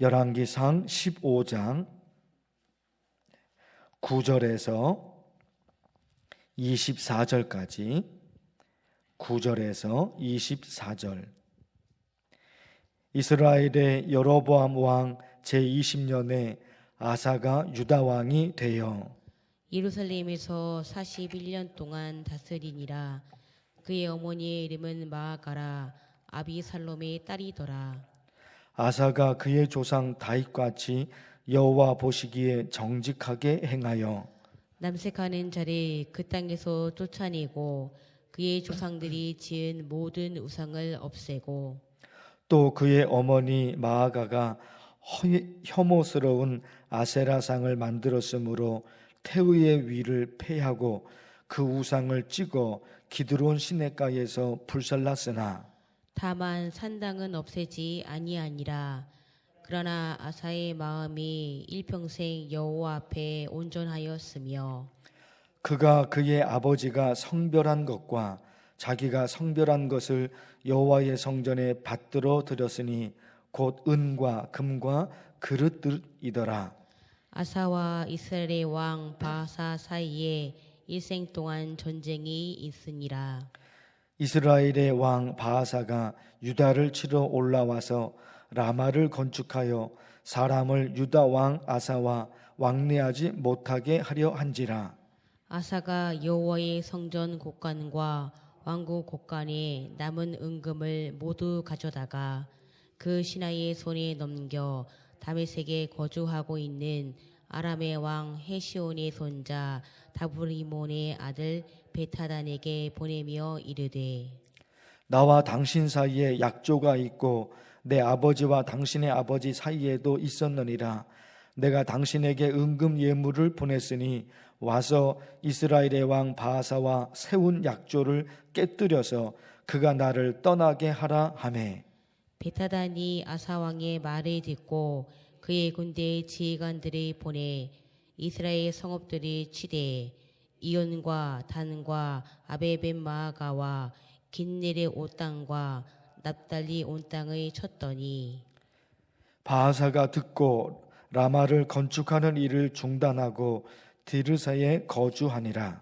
열왕기상 15장 9절에서 24절까지 9절에서 24절. 이스라엘의 여로보암 왕 제20년에 아사가 유다 왕이 되어 예루살렘에서 41년 동안 다스리니라. 그의 어머니의 이름은 마아가라 아비살롬의 딸이더라. 아사가 그의 조상 다윗같이 여호와 보시기에 정직하게 행하여 남색하는 자를 그 땅에서 쫓아내고 그의 조상들이 지은 모든 우상을 없애고 또 그의 어머니 마아가가 혐오스러운 아세라상을 만들었으므로 태우의 위를 폐하고 그 우상을 찍어 기드론 시냇가에서 불살랐으나 다만 산당은 없애지 아니하니라. 그러나 아사의 마음이 일평생 여호와 앞에 온전하였으며 그가 그의 아버지가 성별한 것과 자기가 성별한 것을 여호와의 성전에 받들어 드렸으니 곧 은과 금과 그릇들이더라. 아사와 이스라엘의 왕 바하사 사이에 일생 동안 전쟁이 있으니라. 이스라엘의 왕 바하사가 유다를 치러 올라와서 라마를 건축하여 사람을 유다 왕 아사와 왕래하지 못하게 하려 한지라. 아사가 여호와의 성전 곳간과 왕궁 곳간에 남은 은금을 모두 가져다가 그 신하의 손에 넘겨 다메섹에 거주하고 있는 아람의 왕 헤시온의 손자 다브리몬의 아들 베타단에게 보내며 이르되 나와 당신 사이에 약조가 있고 내 아버지와 당신의 아버지 사이에도 있었느니라. 내가 당신에게 은금 예물을 보냈으니 와서 이스라엘의 왕 바하사와 세운 약조를 깨뜨려서 그가 나를 떠나게 하라 하매 베타단이 아사 왕의 말을 듣고 그의 군대의 지휘관들을 보내 이스라엘 성읍들을 치되 이온과 단과 아베벤 마아가와 긴넬의 온 땅과 납달리 온 땅을 쳤더니 바하사가 듣고 라마를 건축하는 일을 중단하고 디르사에 거주하니라.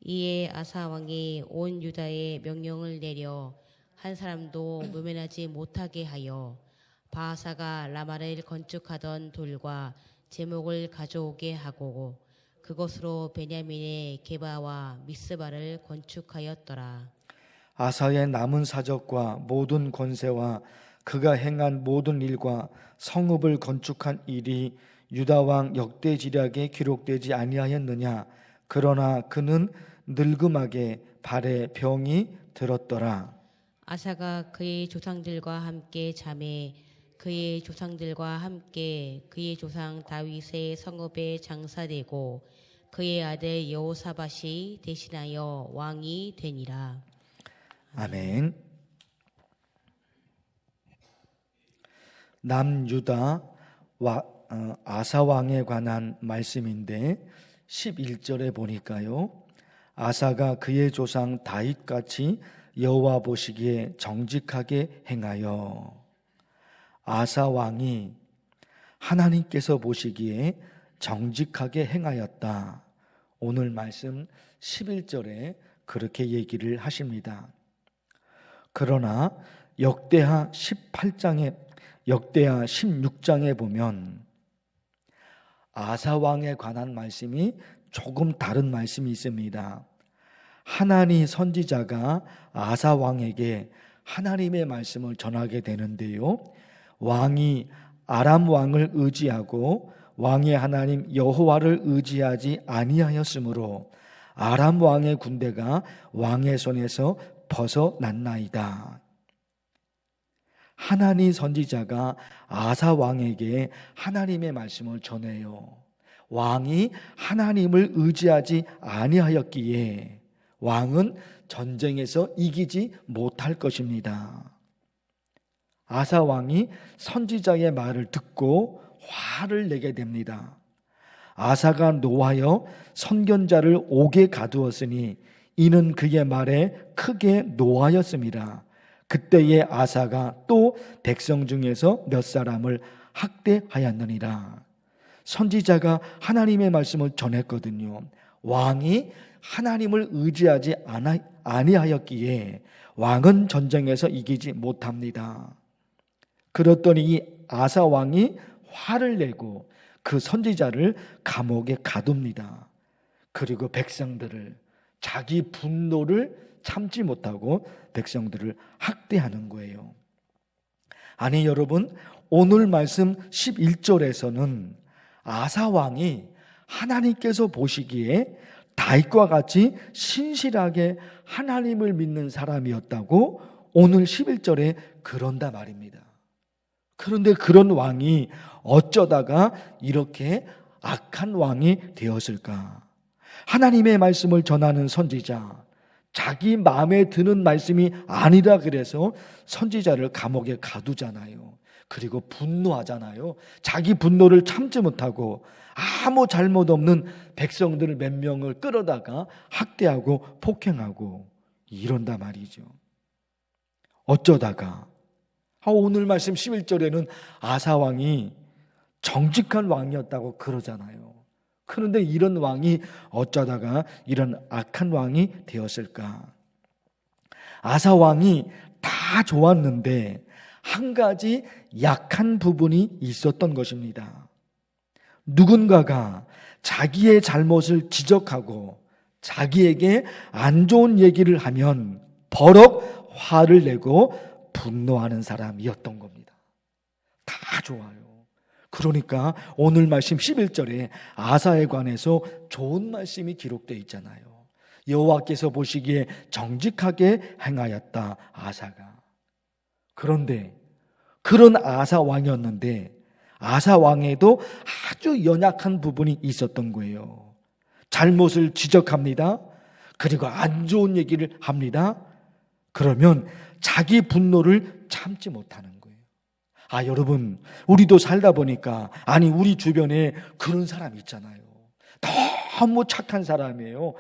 이에 아사 왕이 온 유다에 명령을 내려 한 사람도 무면하지 못하게 하여 바하사가 라마를 건축하던 돌과 제목을 가져오게 하고 그것으로 베냐민의 게바와 미스바를 건축하였더라. 아사의 남은 사적과 모든 권세와 그가 행한 모든 일과 성읍을 건축한 일이 유다 왕 역대지략에 기록되지 아니하였느냐. 그러나 그는 늙음하게 발에 병이 들었더라. 아사가 그의 조상들과 함께 잠에 그의 조상들과 함께 그의 조상 다윗의 성읍에 장사되고 그의 아들 여호사밧이 대신하여 왕이 되니라. 아멘. 남유다 아사 왕에 관한 말씀인데 11절에 보니까요. 아사가 그의 조상 다윗같이 여호와 보시기에 정직하게 행하여. 아사 왕이 하나님께서 보시기에 정직하게 행하였다. 오늘 말씀 11절에 그렇게 얘기를 하십니다. 그러나 역대하 16장에 보면 아사 왕에 관한 말씀이 조금 다른 말씀이 있습니다. 하나니 선지자가 아사 왕에게 하나님의 말씀을 전하게 되는데요. 왕이 아람 왕을 의지하고 왕의 하나님 여호와를 의지하지 아니하였으므로 아람 왕의 군대가 왕의 손에서 벗어났나이다. 하나니 선지자가 아사 왕에게 하나님의 말씀을 전해요. 왕이 하나님을 의지하지 아니하였기에 왕은 전쟁에서 이기지 못할 것입니다. 아사 왕이 선지자의 말을 듣고 화를 내게 됩니다. 아사가 노하여 선견자를 옥에 가두었으니 이는 그의 말에 크게 노하였습니다. 그때에 아사가 또 백성 중에서 몇 사람을 학대하였느니라. 선지자가 하나님의 말씀을 전했거든요. 왕이 하나님을 의지하지 아니하였기에 왕은 전쟁에서 이기지 못합니다. 그랬더니 이 아사 왕이 화를 내고 그 선지자를 감옥에 가둡니다. 그리고 백성들을, 자기 분노를 참지 못하고 백성들을 학대하는 거예요. 아니 여러분, 오늘 말씀 11절에서는 아사 왕이 하나님께서 보시기에 다윗과 같이 신실하게 하나님을 믿는 사람이었다고 오늘 11절에 그런다 말입니다. 그런데 그런 왕이 어쩌다가 이렇게 악한 왕이 되었을까? 하나님의 말씀을 전하는 선지자, 자기 마음에 드는 말씀이 아니라 그래서 선지자를 감옥에 가두잖아요. 그리고 분노하잖아요. 자기 분노를 참지 못하고 아무 잘못 없는 백성들 몇 명을 끌어다가 학대하고 폭행하고 이런다 말이죠. 어쩌다가 오늘 말씀 11절에는 아사왕이 정직한 왕이었다고 그러잖아요. 그런데 이런 왕이 어쩌다가 이런 악한 왕이 되었을까? 아사왕이 다 좋았는데 한 가지 약한 부분이 있었던 것입니다. 누군가가 자기의 잘못을 지적하고 자기에게 안 좋은 얘기를 하면 버럭 화를 내고 분노하는 사람이었던 겁니다. 다 좋아요. 그러니까 오늘 말씀 11절에 아사에 관해서 좋은 말씀이 기록되어 있잖아요. 여호와께서 보시기에 정직하게 행하였다 아사가. 그런데 그런 아사 왕이었는데 아사 왕에도 아주 연약한 부분이 있었던 거예요. 잘못을 지적합니다. 그리고 안 좋은 얘기를 합니다. 그러면 자기 분노를 참지 못하는 거예요. 여러분, 우리도 살다 보니까, 우리 주변에 그런 사람 있잖아요. 너무 착한 사람이에요.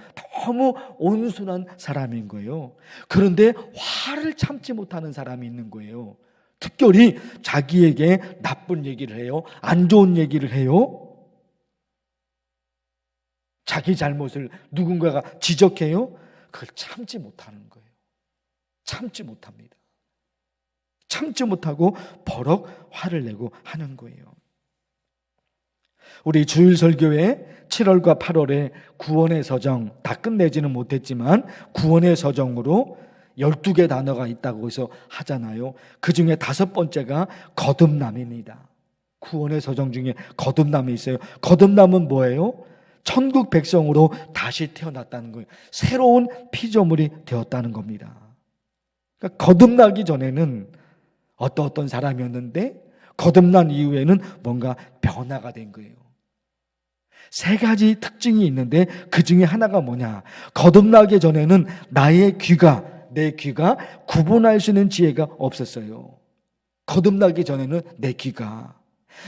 너무 온순한 사람인 거예요. 그런데 화를 참지 못하는 사람이 있는 거예요. 특별히 자기에게 나쁜 얘기를 해요. 안 좋은 얘기를 해요. 자기 잘못을 누군가가 지적해요. 그걸 참지 못하는 거예요. 참지 못합니다. 참지 못하고 버럭 화를 내고 하는 거예요. 우리 주일 설교회 7월과 8월에 구원의 서정 다 끝내지는 못했지만 구원의 서정으로 12개 단어가 있다고 해서 하잖아요. 그 중에 5번째가 거듭남입니다. 구원의 서정 중에 거듭남이 있어요. 거듭남은 뭐예요? 천국 백성으로 다시 태어났다는 거예요. 새로운 피조물이 되었다는 겁니다. 그러니까 거듭나기 전에는 어떤 사람이었는데 거듭난 이후에는 뭔가 변화가 된 거예요. 3가지 특징이 있는데 그 중에 하나가 뭐냐? 거듭나기 전에는 내 귀가 구분할 수 있는 지혜가 없었어요. 거듭나기 전에는 내 귀가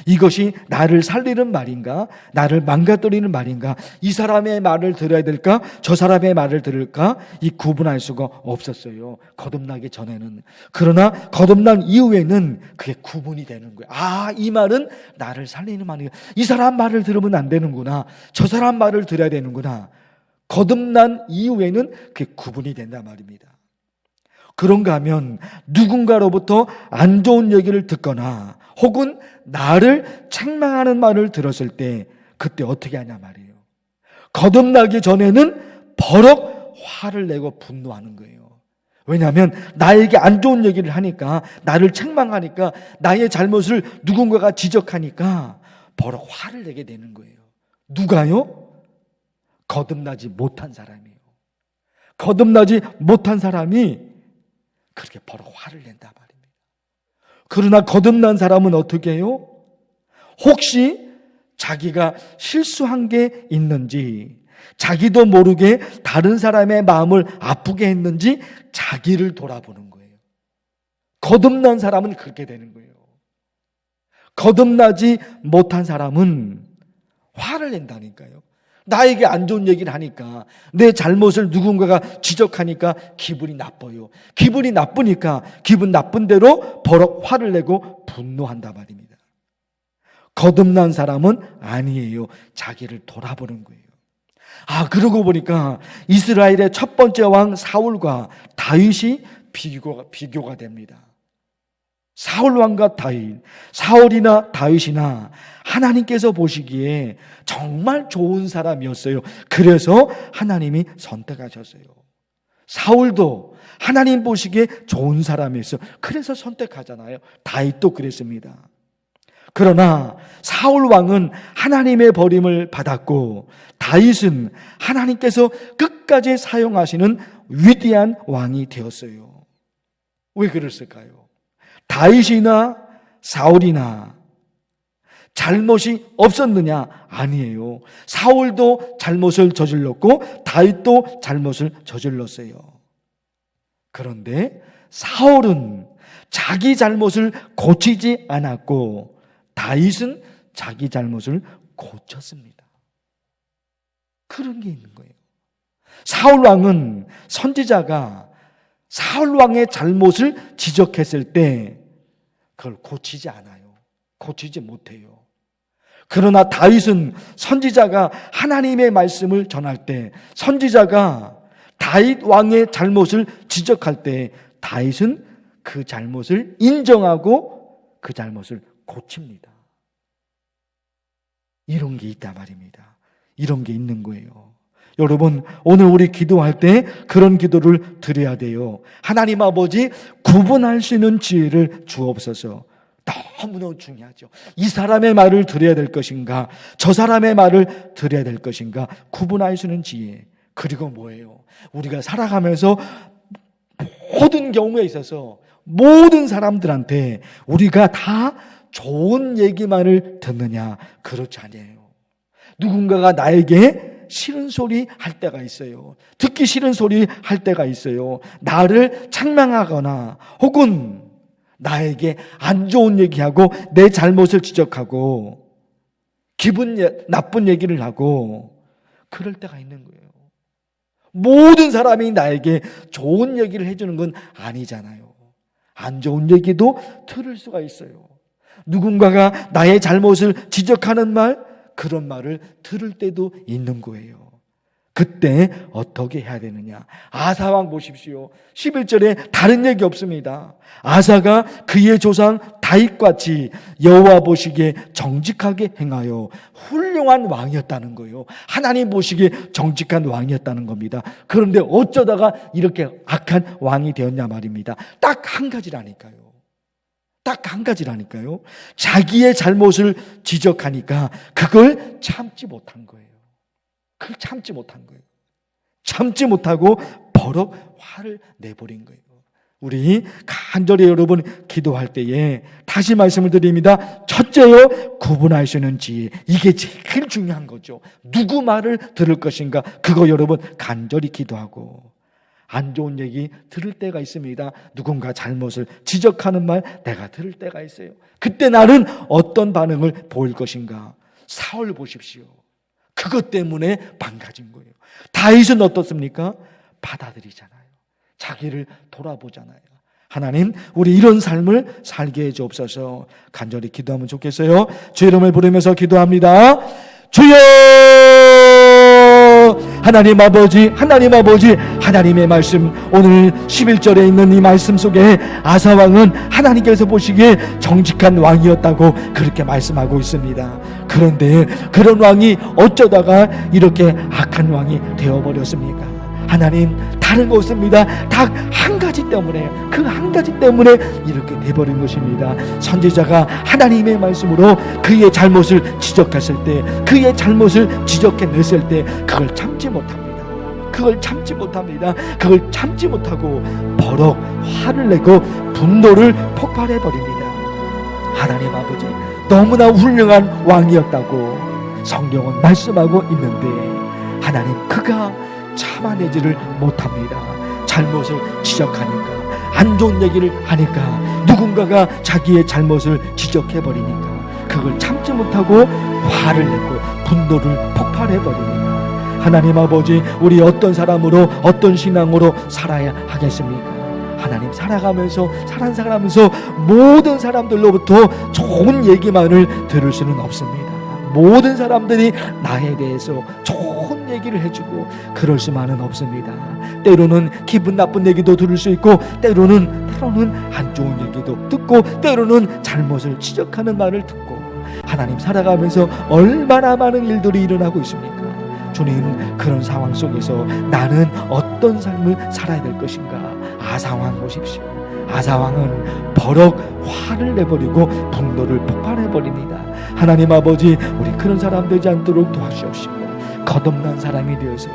이것이 나를 살리는 말인가? 나를 망가뜨리는 말인가? 이 사람의 말을 들어야 될까? 저 사람의 말을 들을까? 이 구분할 수가 없었어요. 거듭나기 전에는. 그러나 거듭난 이후에는 그게 구분이 되는 거예요. 이 말은 나를 살리는 말이야. 이 사람 말을 들으면 안 되는구나. 저 사람 말을 들어야 되는구나. 거듭난 이후에는 그게 구분이 된단 말입니다. 그런가 하면 누군가로부터 안 좋은 얘기를 듣거나 혹은 나를 책망하는 말을 들었을 때 그때 어떻게 하냐 말이에요. 거듭나기 전에는 버럭 화를 내고 분노하는 거예요. 왜냐하면 나에게 안 좋은 얘기를 하니까, 나를 책망하니까, 나의 잘못을 누군가가 지적하니까 버럭 화를 내게 되는 거예요. 누가요? 거듭나지 못한 사람이에요. 거듭나지 못한 사람이 그렇게 버럭 화를 낸다 말입니다. 그러나 거듭난 사람은 어떻게 해요? 혹시 자기가 실수한 게 있는지, 자기도 모르게 다른 사람의 마음을 아프게 했는지 자기를 돌아보는 거예요. 거듭난 사람은 그렇게 되는 거예요. 거듭나지 못한 사람은 화를 낸다니까요. 나에게 안 좋은 얘기를 하니까, 내 잘못을 누군가가 지적하니까 기분이 나빠요. 기분이 나쁘니까 기분 나쁜 대로 버럭 화를 내고 분노한단 말입니다. 거듭난 사람은 아니에요. 자기를 돌아보는 거예요. 그러고 보니까 이스라엘의 첫 번째 왕 사울과 다윗이 비교가 됩니다. 사울 왕과 다윗, 사울이나 다윗이나 하나님께서 보시기에 정말 좋은 사람이었어요. 그래서 하나님이 선택하셨어요. 사울도 하나님 보시기에 좋은 사람이었어요. 그래서 선택하잖아요. 다윗도 그랬습니다. 그러나 사울 왕은 하나님의 버림을 받았고 다윗은 하나님께서 끝까지 사용하시는 위대한 왕이 되었어요. 왜 그랬을까요? 다윗이나 사울이나 잘못이 없었느냐? 아니에요. 사울도 잘못을 저질렀고 다윗도 잘못을 저질렀어요. 그런데 사울은 자기 잘못을 고치지 않았고 다윗은 자기 잘못을 고쳤습니다. 그런 게 있는 거예요. 사울 왕은 선지자가 사울 왕의 잘못을 지적했을 때 그걸 고치지 않아요. 고치지 못해요. 그러나 다윗은 선지자가 하나님의 말씀을 전할 때, 선지자가 다윗 왕의 잘못을 지적할 때 다윗은 그 잘못을 인정하고 그 잘못을 고칩니다. 이런 게 있단 말입니다. 이런 게 있는 거예요. 여러분, 오늘 우리 기도할 때 그런 기도를 드려야 돼요. 하나님 아버지, 구분할 수 있는 지혜를 주옵소서. 너무너무 중요하죠. 이 사람의 말을 들어야 될 것인가, 저 사람의 말을 들어야 될 것인가, 구분할 수 있는 지혜. 그리고 뭐예요? 우리가 살아가면서 모든 경우에 있어서 모든 사람들한테 우리가 다 좋은 얘기만을 듣느냐? 그렇지 않아요. 누군가가 나에게 싫은 소리 할 때가 있어요. 듣기 싫은 소리 할 때가 있어요. 나를 책망하거나 혹은 나에게 안 좋은 얘기하고 내 잘못을 지적하고 기분 나쁜 얘기를 하고 그럴 때가 있는 거예요. 모든 사람이 나에게 좋은 얘기를 해주는 건 아니잖아요. 안 좋은 얘기도 들을 수가 있어요. 누군가가 나의 잘못을 지적하는 말, 그런 말을 들을 때도 있는 거예요. 그때 어떻게 해야 되느냐? 아사왕 보십시오. 11절에 다른 얘기 없습니다. 아사가 그의 조상 다윗같이 여호와 보시기에 정직하게 행하여 훌륭한 왕이었다는 거예요. 하나님 보시기에 정직한 왕이었다는 겁니다. 그런데 어쩌다가 이렇게 악한 왕이 되었냐 말입니다. 딱 한 가지라니까요. 딱 한 가지라니까요. 자기의 잘못을 지적하니까 그걸 참지 못한 거예요. 그걸 참지 못한 거예요. 참지 못하고 버럭 화를 내버린 거예요. 우리 간절히 여러분 기도할 때에 다시 말씀을 드립니다. 첫째요, 구분할 수 있는 지혜. 이게 제일 중요한 거죠. 누구 말을 들을 것인가, 그거 여러분 간절히 기도하고. 안 좋은 얘기 들을 때가 있습니다. 누군가 잘못을 지적하는 말 내가 들을 때가 있어요. 그때 나는 어떤 반응을 보일 것인가. 사울 보십시오. 그것 때문에 망가진 거예요. 다윗은 어떻습니까? 받아들이잖아요. 자기를 돌아보잖아요. 하나님, 우리 이런 삶을 살게 해주옵소서. 간절히 기도하면 좋겠어요. 주의 이름을 부르면서 기도합니다. 주여! 하나님 아버지, 하나님의 말씀, 오늘 11절에 있는 이 말씀 속에 아사왕은 하나님께서 보시기에 정직한 왕이었다고 그렇게 말씀하고 있습니다. 그런데 그런 왕이 어쩌다가 이렇게 악한 왕이 되어버렸습니까? 하나님, 다른 거 없습니다. 딱 한 가지 때문에, 그 한 가지 때문에 이렇게 돼버린 것입니다. 선지자가 하나님의 말씀으로 그의 잘못을 지적했을 때, 그의 잘못을 지적해냈을 때 그걸 참지 못합니다. 그걸 참지 못합니다. 그걸 참지 못하고 버럭 화를 내고 분노를 폭발해버립니다. 하나님 아버지, 너무나 훌륭한 왕이었다고 성경은 말씀하고 있는데 하나님, 그가 참아내지를 못합니다. 잘못을 지적하니까, 안 좋은 얘기를 하니까, 누군가가 자기의 잘못을 지적해버리니까 그걸 참지 못하고 화를 내고 분노를 폭발해버립니다. 하나님 아버지, 우리 어떤 사람으로, 어떤 신앙으로 살아야 하겠습니까? 하나님 살아가면서 모든 사람들로부터 좋은 얘기만을 들을 수는 없습니다. 모든 사람들이 나에 대해서 좋은 얘기를 해주고 그럴 수만은 없습니다. 때로는 기분 나쁜 얘기도 들을 수 있고 때로는 안 좋은 얘기도 듣고 때로는 잘못을 지적하는 말을 듣고 하나님 살아가면서 얼마나 많은 일들이 일어나고 있습니까? 주님, 그런 상황 속에서 나는 어떤 삶을 살아야 될 것인가? 아사왕 보십시오. 아사왕은 버럭 화를 내버리고 분노를 폭발해버립니다. 하나님 아버지, 우리 그런 사람 되지 않도록 도와주옵시고 거듭난 사람이 되어서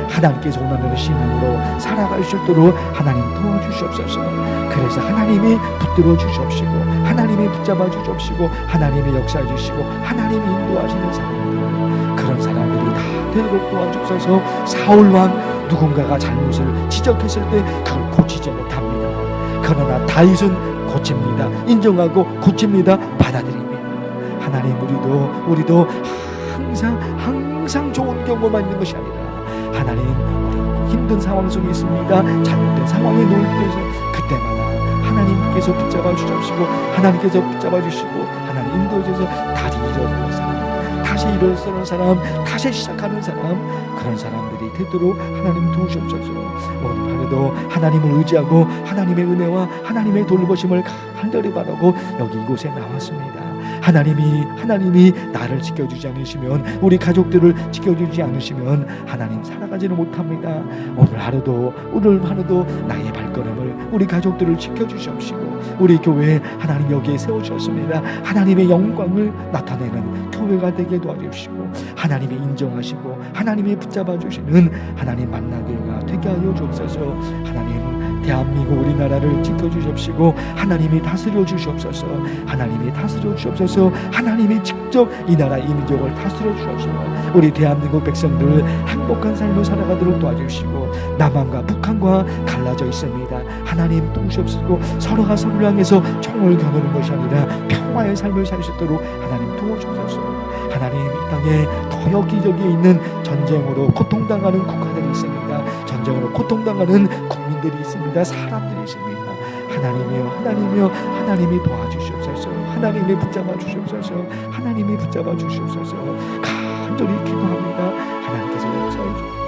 하나님께서 원하는 신앙으로 살아갈 수 있도록 하나님 도와주시옵소서. 그래서 하나님이 붙들어 주시옵시고 하나님이 붙잡아 주시옵시고 하나님이 역사해 주시고 하나님이 인도하시는 사람들, 그런 사람들이 다 되도록 도와주옵소서. 사울왕 누군가가 잘못을 지적했을 때 그걸 고치지 못합니다. 그러나 다윗은 고칩니다. 인정하고 고칩니다. 받아들입니다. 하나님, 우리도 항상 좋은 경험만 있는 것이 아니라 하나님, 힘든 상황 속에 있습니다. 잘못된 상황에 놓일 때에서 그때마다 하나님께서 붙잡아 주시고 하나님 인도해 주셔서 다시 일어서는 사람, 다시 시작하는 사람, 그런 사람들이 되도록 하나님 도우시옵소서. 오늘 하루도 하나님을 의지하고 하나님의 은혜와 하나님의 돌보심을 간절히 바라고 여기 이곳에 나왔습니다. 하나님이 나를 지켜주지 않으시면, 우리 가족들을 지켜주지 않으시면 하나님 살아가지는 못합니다. 오늘 하루도 나의 발걸음을, 우리 가족들을 지켜주시옵시고 우리 교회 하나님 여기에 세우셨습니다. 하나님의 영광을 나타내는 교회가 되게 도와주시고 하나님이 인정하시고 하나님이 붙잡아 주시는 하나님 만나교회가 되게 하여 주옵소서. 하나님, 대한민국 우리나라를 지켜주시옵시고 하나님이 다스려 주시옵소서. 하나님이 직접 이 나라 이 민족을 다스려 주옵소서. 우리 대한민국 백성들 행복한 삶을 살아가도록 도와주시고 남한과 북한과 갈라져 있습니다. 하나님 도우시옵시고 서로가 서로를 향해서 총을 겨누는 것이 아니라 평화의 삶을 살 수 있도록 하나님 도와주옵소서. 하나님, 이 땅에 더 여기저기에 있는 전쟁으로 고통당하는 국가들이 있습니다. 전쟁으로 고통당하는 국민들이 있습니다. 사람들이 있습니다. 하나님이 도와주시옵소서. 하나님이 붙잡아 주시옵소서. 간절히 기도합니다. 하나님께서 역사해 주옵소서.